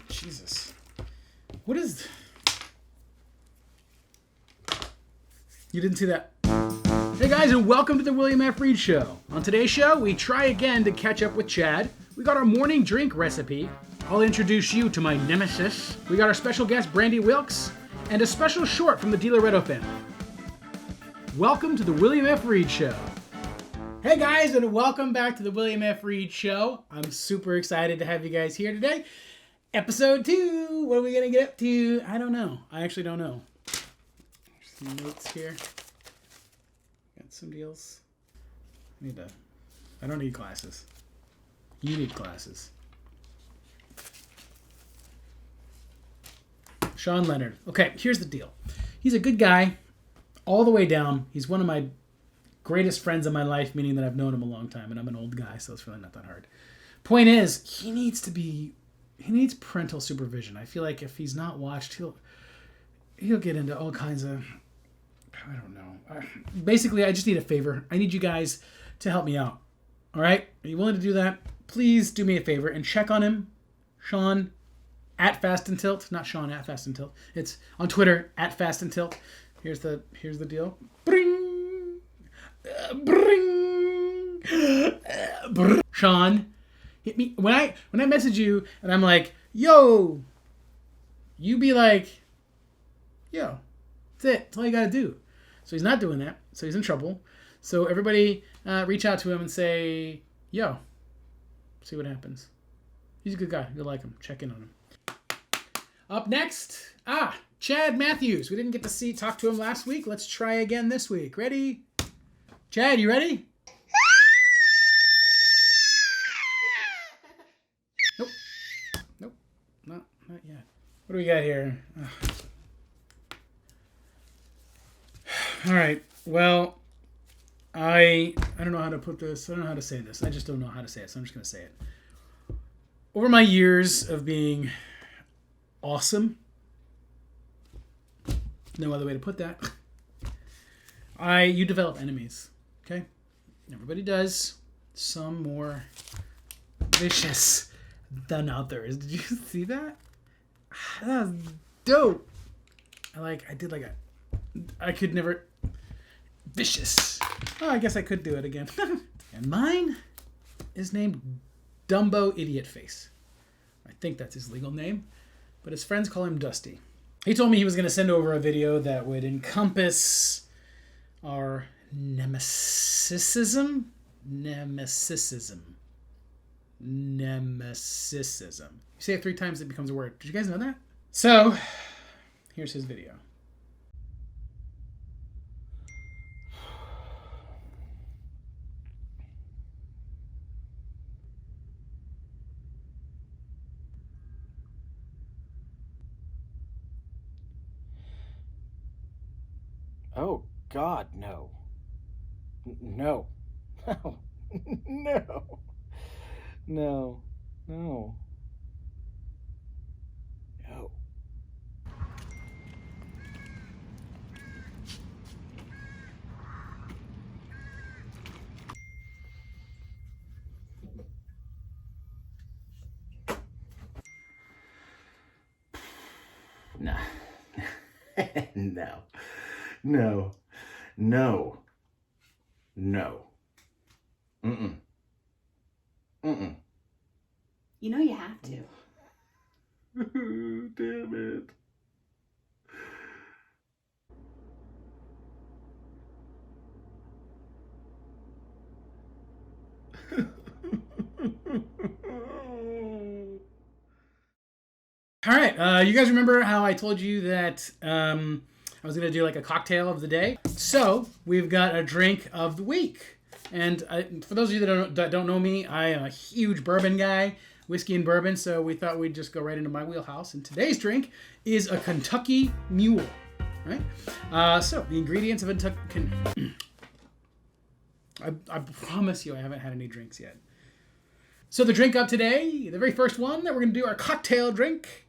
Jesus. What is... You didn't see that? Hey guys, and welcome to the William F. Reed Show. On today's show, we try again to catch up with Chad. We got our morning drink recipe. I'll introduce you to my Nemesis. We got our special guest, Brandy Wilks, and a special short from the DiLoreto family. Welcome to the William F. Reed Show. Hey guys, and welcome back to the William F. Reed Show. I'm super excited to have you guys here today. Episode 2. What are we going to get up to? I don't know. I actually don't know. Some notes here. Got some deals. I don't need glasses. You need glasses. Sean Leonard. Okay, here's the deal. He's a good guy all the way down. He's one of my greatest friends in my life, meaning that I've known him a long time, and I'm an old guy, so it's really not that hard. Point is, he needs parental supervision. I feel like if he's not watched, he'll get into all kinds of... I don't know. Basically, I just need a favor. I need you guys to help me out. All right? Are you willing to do that? Please do me a favor and check on him. Sean at Fast and Tilt. Not Sean at Fast and Tilt. It's on Twitter at Fast and Tilt. Here's the deal. Bring. Bring. Bring. Sean, hit me when I message you and I'm like, yo, you be like, yo, that's it. That's all you gotta do. So he's not doing that. So he's in trouble. So everybody reach out to him and say, yo, see what happens. He's a good guy. You'll like him. Check in on him. Up next, Chad Mathews. We didn't get to talk to him last week. Let's try again this week. Ready? Chad, you ready? Nope. Not yet. What do we got here? All right. Well, I don't know how to put this. I don't know how to say this. I just don't know how to say it, so I'm just going to say it. Over my years of being awesome, no other way to put that, you develop enemies, okay? Everybody does. Some more vicious than others. Did you see that? That was dope. I could never... Vicious. Oh, I guess I could do it again. And mine is named Dumbo Idiot Face. I think that's his legal name. But his friends call him Dusty. He told me he was going to send over a video that would encompass our Nemesisism. You say it 3 times, it becomes a word. Did you guys know that? So, here's his video. Oh, God, no. No. No. No. No. No. No. Nah. No. No. No. No. Mm-mm. Mm-mm. You know you have to. Damn it. All right, you guys remember how I told you that I was going to do like a cocktail of the day? So we've got a drink of the week. And for those of you that don't know me, I am a huge bourbon guy, whiskey and bourbon, so we thought we'd just go right into my wheelhouse. And today's drink is a Kentucky Mule, right? So the ingredients of a I promise you I haven't had any drinks yet. So the drink up today, the very first one that we're going to do, our cocktail drink.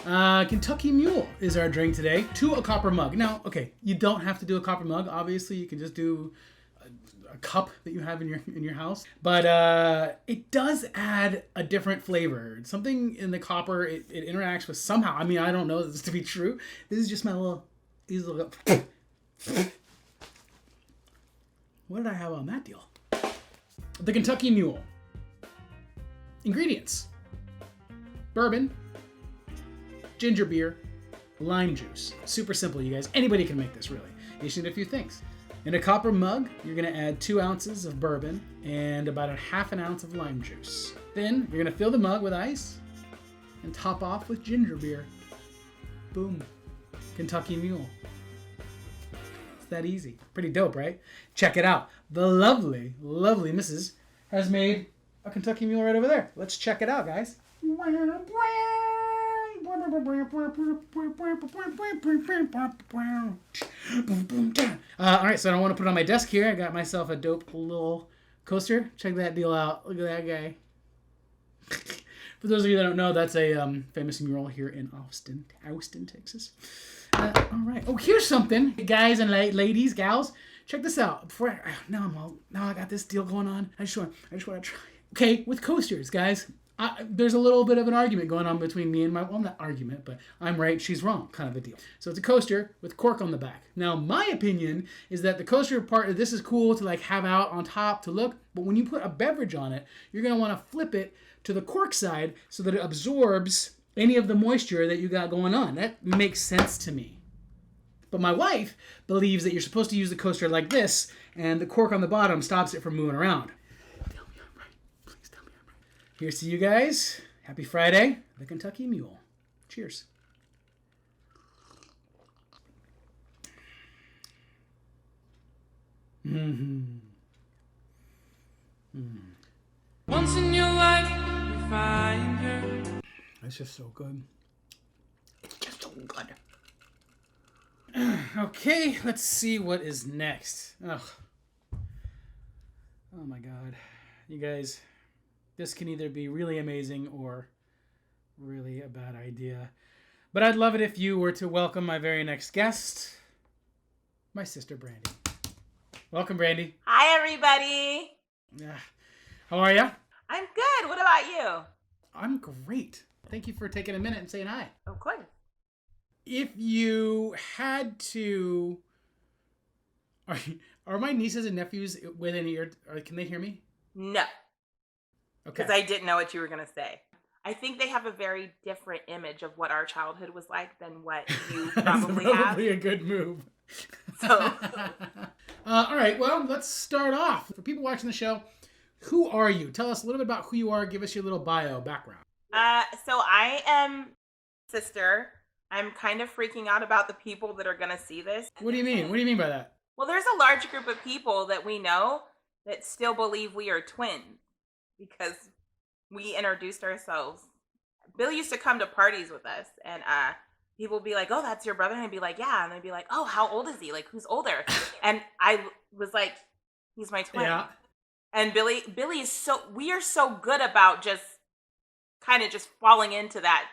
Kentucky Mule is our drink today, to a copper mug. Now, okay, you don't have to do a copper mug. Obviously, you can just do a cup that you have in your house. But it does add a different flavor. Something in the copper, it interacts with somehow. I mean, I don't know this to be true. This is just my little... What did I have on that deal? The Kentucky Mule. Ingredients: bourbon, ginger beer, lime juice. Super simple, you guys. Anybody can make this, really. You just need a few things. In a copper mug, you're going to add 2 ounces of bourbon and about a half an ounce of lime juice. Then you're going to fill the mug with ice and top off with ginger beer. Boom. Kentucky Mule. It's that easy. Pretty dope, right? Check it out. The lovely, lovely Mrs. has made a Kentucky Mule right over there. Let's check it out, guys. All right, so I don't want to put it on my desk here. I got myself a dope little coaster. Check that deal out. Look at that guy. For those of you that don't know, that's a famous mural here in Austin, Texas. All right. Oh, here's something, guys and ladies, gals. Check this out. Now I got this deal going on. I just want to try. Okay, with coasters, guys. There's a little bit of an argument going on between me and not argument, but I'm right, she's wrong, kind of a deal. So it's a coaster with cork on the back. Now, my opinion is that the coaster part, this is cool to like have out on top to look, but when you put a beverage on it, you're going to want to flip it to the cork side so that it absorbs any of the moisture that you got going on. That makes sense to me. But my wife believes that you're supposed to use the coaster like this, and the cork on the bottom stops it from moving around. Tell me I'm right. Please tell me I'm right. Here's to you guys. Happy Friday. The Kentucky Mule. Cheers. Once in your life, you find her. That's just so good. It's just so good. Okay, let's see what is next. Ugh. Oh my god. You guys, this can either be really amazing or really a bad idea. But I'd love it if you were to welcome my very next guest, my sister Brandy. Welcome, Brandy. Hi, everybody. Yeah. How are ya? I'm good. What about you? I'm great. Thank you for taking a minute and saying hi. Of course. If you had to... Are my nieces and nephews within ear? Can they hear me? No. Okay. Because I didn't know what you were going to say. I think they have a very different image of what our childhood was like than what you probably have. Probably a good move. So. All right. Well, let's start off. For people watching the show, who are you? Tell us a little bit about who you are. Give us your little bio background. So I am sister. I'm kind of freaking out about the people that are going to see this. What do you mean? What do you mean by that? Well, there's a large group of people that we know that still believe we are twins because we introduced ourselves. Bill used to come to parties with us, and people would be like, "Oh, that's your brother?" And I'd be like, "Yeah." And they'd be like, "Oh, how old is he? Like, who's older?" And I was like, "He's my twin." Yeah. And Billy is we are so good about just kind of just falling into that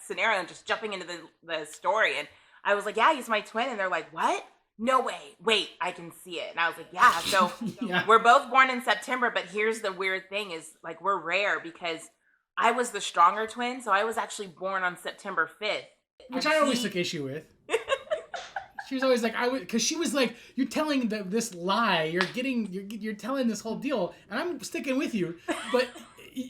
scenario and just jumping into the story. And I was like, "Yeah, he's my twin." And they're like, "What? No way. Wait, I can see it." And I was like, "Yeah." So Yeah. We're both born in September, but here's the weird thing is like we're rare because I was the stronger twin. So I was actually born on September 5th. Which I always took issue with. She was always like, because she was like, "You're telling this lie. You're telling this whole deal, and I'm sticking with you."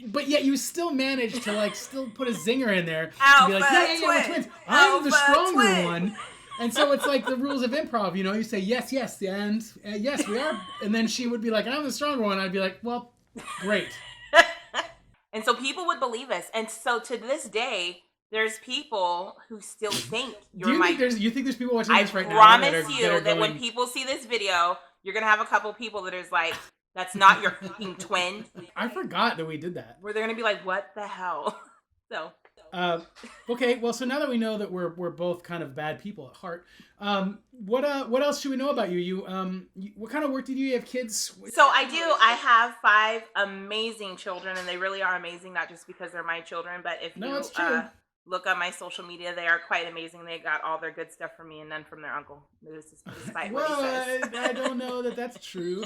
But yet you still managed to like still put a zinger in there and be like, "Yeah, we're twins. I'm the stronger one." And so it's like the rules of improv, you say yes, and yes, we are. And then she would be like, "I'm the stronger one." I'd be like, "Well, great." And so people would believe us. And so to this day, there's people who still think you're you think there's people watching this right now? I promise you that when people see this video, you're going to have a couple people that is like, "That's not your fucking twin." I forgot that we did that. Where they're going to be like, "What the hell?" So. Okay, well, so now that we know that we're both kind of bad people at heart, what else should we know about you? You what kind of work do you do? You have kids? So I do. I have 5 amazing children, and they really are amazing, not just because they're my children, but if you look on my social media, they are quite amazing. They got all their good stuff from me and none from their uncle. Despite what he says. I don't know that that's true.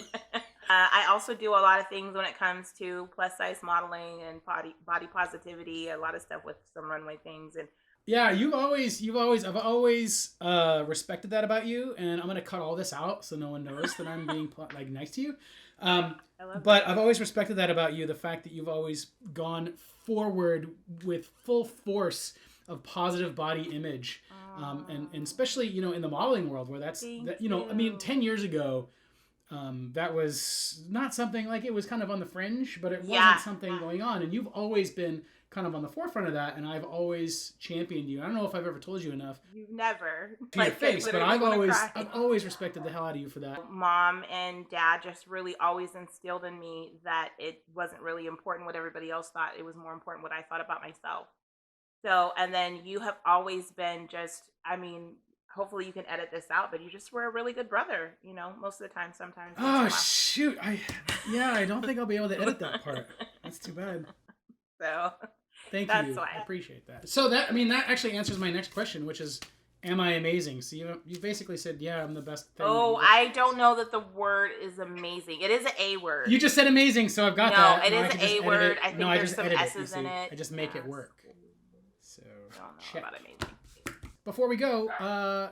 I also do a lot of things when it comes to plus size modeling and body positivity. A lot of stuff with some runway things and. Yeah, I've always respected that about you, and I'm gonna cut all this out so no one knows that I'm being like nice to you. But I've always respected that about you, the fact that you've always gone forward with full force of positive body image, and especially in the modeling world where that's that, I mean 10 years ago. That was not something like it was kind of on the fringe, but it wasn't something going on, and you've always been kind of on the forefront of that, and I've always championed you. I don't know if I've ever told you enough. You've never. To your face, but I've always respected the hell out of you for that. Mom and dad just really always instilled in me that it wasn't really important what everybody else thought. It was more important what I thought about myself. So, and then you have always been just, I mean, hopefully you can edit this out, but you just were a really good brother, most of the time, sometimes. Oh, shoot. I don't think I'll be able to edit that part. That's too bad. So thank you. Why. I appreciate that. So that actually answers my next question, which is, am I amazing? So you basically said, yeah, I'm the best thing. Oh, I don't know that the word is amazing. It is an A word. You just said amazing, so I've got that. No, it is an A word. I think there's some S's in it. I just make it work. So I don't know about amazing. Before we go,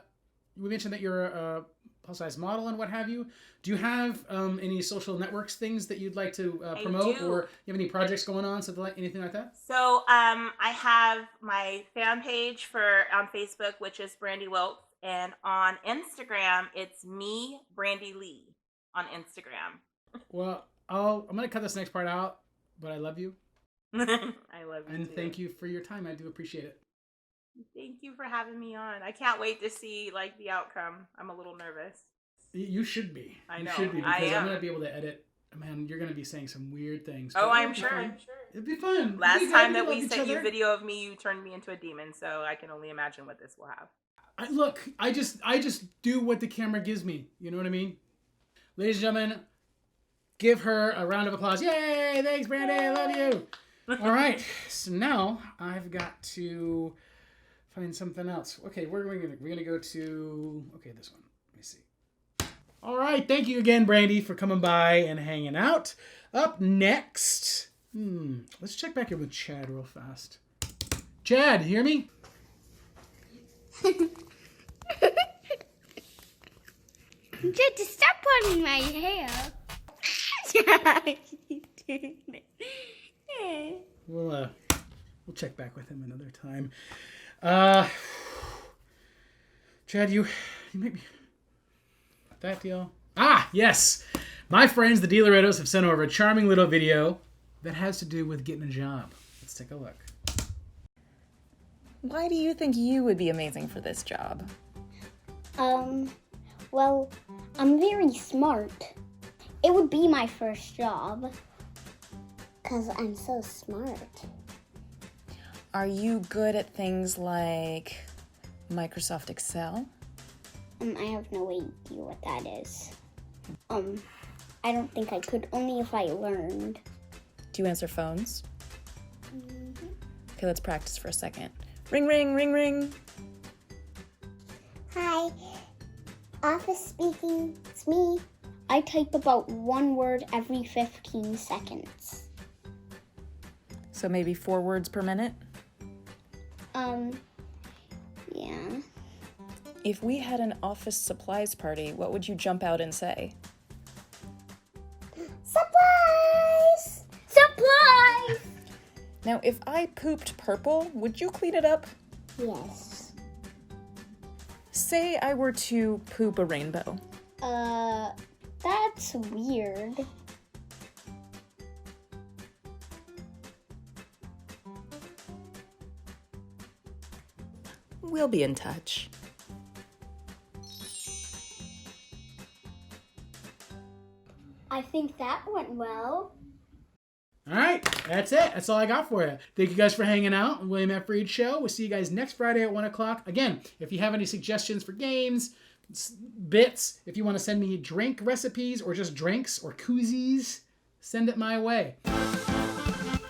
we mentioned that you're a plus-size model and what have you. Do you have any social networks things that you'd like to promote, or you have any projects going on, anything like that? So I have my fan page on Facebook, which is Brandy Wilks, and on Instagram, it's me, Brandy Lee, on Instagram. Well, I'm gonna cut this next part out, but I love you. I love you. And too. Thank you for your time. I do appreciate it. Thank you for having me on. I can't wait to see the outcome. I'm a little nervous. You should be. I know. You should be, because I'm gonna be able to edit. Man, you're gonna be saying some weird things. Oh, I'm sure. It'd be fun. Last time that we sent you video of me, you turned me into a demon. So I can only imagine what this will have. I just do what the camera gives me. You know what I mean? Ladies and gentlemen, give her a round of applause. Yay! Thanks, Brandy. I love you. All right. So now I've got to find something else. Okay, we're gonna go to this one. Let me see. All right, thank you again, Brandy, for coming by and hanging out. Up next, let's check back in with Chad real fast. Chad, you hear me? Just stop pulling my hair. We'll check back with him another time. Chad, you make me that deal. Ah, yes. My friends, the DiLoretos, have sent over a charming little video that has to do with getting a job. Let's take a look. Why do you think you would be amazing for this job? Well, I'm very smart. It would be my first job. 'Cause I'm so smart. Are you good at things like Microsoft Excel? I have no idea what that is. I don't think I could, only if I learned. Do you answer phones? Okay, let's practice for a second. Ring, ring, ring, ring. Hi, office speaking, it's me. I type about one word every 15 seconds. So maybe 4 words per minute? Yeah. If we had an office supplies party, what would you jump out and say? Supplies! Supplies! Now, if I pooped purple, would you clean it up? Yes. Say I were to poop a rainbow. That's weird. We'll be in touch. I think that went well. All right, that's it. That's all I got for you. Thank you guys for hanging out on William F. Reed Show. We'll see you guys next Friday at 1 o'clock. Again, if you have any suggestions for games, bits, if you want to send me drink recipes or just drinks or koozies, send it my way.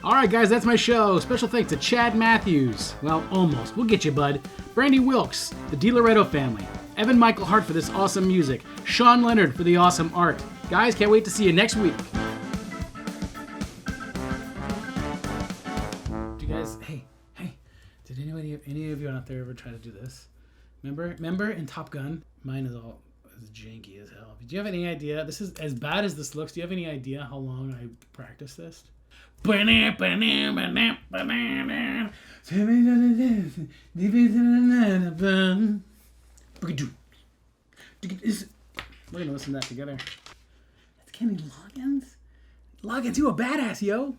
All right, guys, that's my show. Special thanks to Chad Mathews. Well, almost. We'll get you, bud. Brandy Wilks, the DiLoreto family. Evan Michael Hart for this awesome music. Sean Leonard for the awesome art. Guys, can't wait to see you next week. Do you guys, hey, did any of you out there ever try to do this? Remember in Top Gun? Mine is all as janky as hell. Do you have any idea? This is as bad as this looks. Do you have any idea how long I practiced this? We're gonna listen to that together. That's Kenny Loggins. Loggins, you a badass, yo.